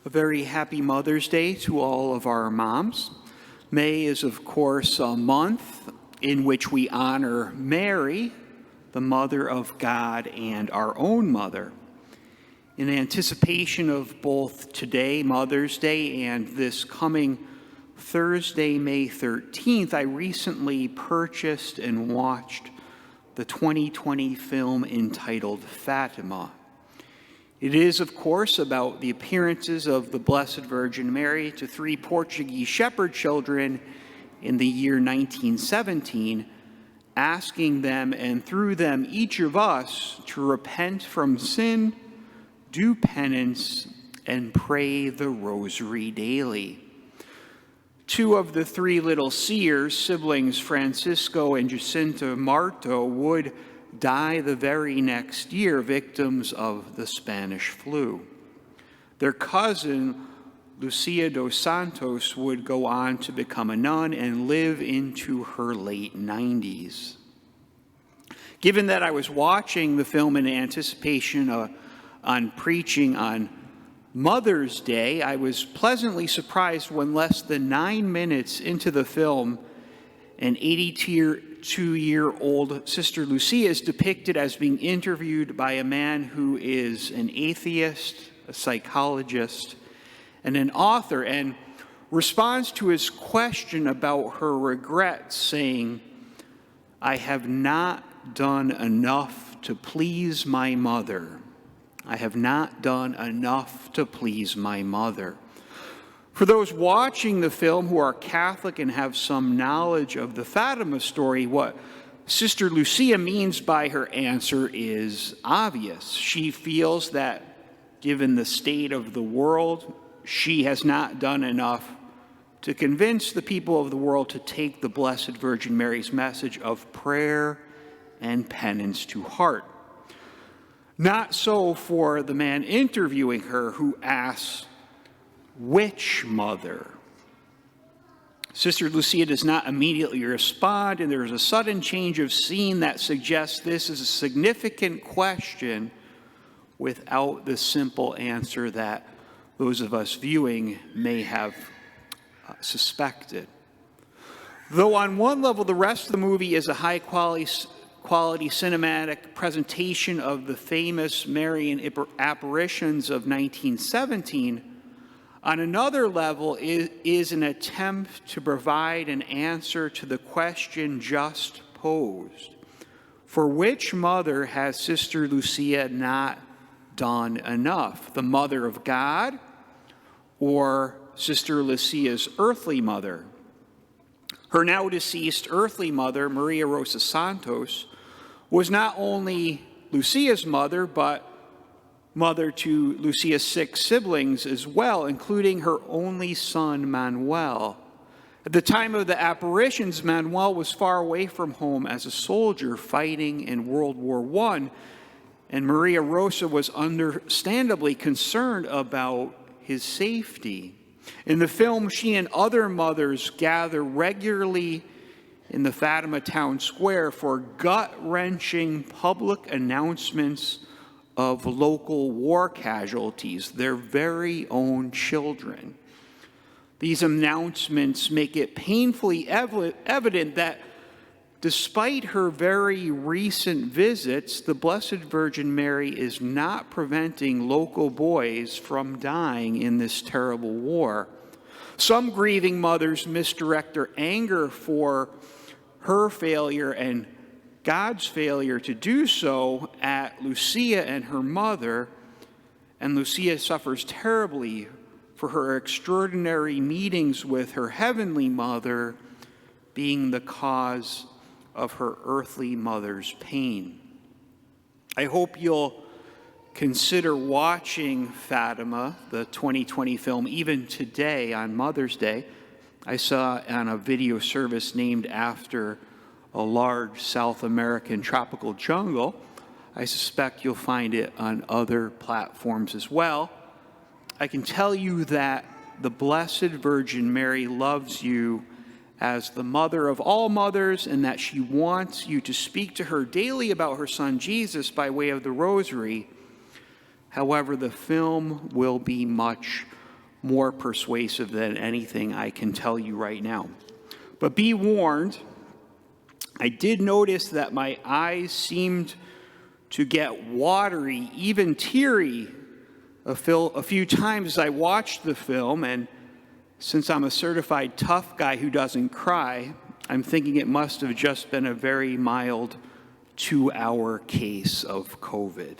A very happy Mother's Day to all of our moms. May is, of course, a month in which we honor Mary, the Mother of God and our own mother. In anticipation of both today, Mother's Day, and this coming Thursday, May 13th, I recently purchased and watched the 2020 film entitled Fatima. It is, of course, about the appearances of the Blessed Virgin Mary to three Portuguese shepherd children in the year 1917, asking them and through them each of us to repent from sin, do penance, and pray the rosary daily. Two of the three little seers, siblings Francisco and Jacinta Marto, would die the very next year, victims of the Spanish flu. Their cousin, Lucia dos Santos, would go on to become a nun and live into her late 90s. Given that I was watching the film in anticipation on preaching on Mother's Day, I was pleasantly surprised when less than 9 minutes into the film, an 82-year-old Sister Lucia is depicted as being interviewed by a man who is an atheist, a psychologist, and an author, and responds to his question about her regrets, saying, "I have not done enough to please my mother. I have not done enough to please my mother." For those watching the film who are Catholic and have some knowledge of the Fatima story, what Sister Lucia means by her answer is obvious. She feels that, given the state of the world, she has not done enough to convince the people of the world to take the Blessed Virgin Mary's message of prayer and penance to heart. Not so for the man interviewing her, who asks, "Which mother?" Sister Lucia does not immediately respond, and there is a sudden change of scene that suggests this is a significant question without the simple answer that those of us viewing may have suspected. Though on one level the rest of the movie is a high-quality cinematic presentation of the famous Marian apparitions of 1917, on another level is an attempt to provide an answer to the question just posed. For which mother has Sister Lucia not done enough? The Mother of God or Sister Lucia's earthly mother? Her now deceased earthly mother, Maria Rosa Santos, was not only Lucia's mother, but mother to Lucia's 6 siblings as well, including her only son, Manuel. At the time of the apparitions, Manuel was far away from home as a soldier fighting in World War I, and Maria Rosa was understandably concerned about his safety. In the film, she and other mothers gather regularly in the Fatima town square for gut-wrenching public announcements of local war casualties, their very own children. These announcements make it painfully evident that despite her very recent visits, the Blessed Virgin Mary is not preventing local boys from dying in this terrible war. Some grieving mothers misdirect their anger for her failure and God's failure to do so at Lucia and her mother, and Lucia suffers terribly for her extraordinary meetings with her heavenly mother being the cause of her earthly mother's pain. I hope you'll consider watching Fatima, the 2020 film, even today on Mother's Day. I saw on a video service named after a large South American tropical jungle. I suspect you'll find it on other platforms as well. I can tell you that the Blessed Virgin Mary loves you as the mother of all mothers, and that she wants you to speak to her daily about her son Jesus by way of the rosary. However, the film will be much more persuasive than anything I can tell you right now. But be warned, I did notice that my eyes seemed to get watery, even teary, a few times as I watched the film, and since I'm a certified tough guy who doesn't cry, I'm thinking it must have just been a very mild 2-hour case of COVID.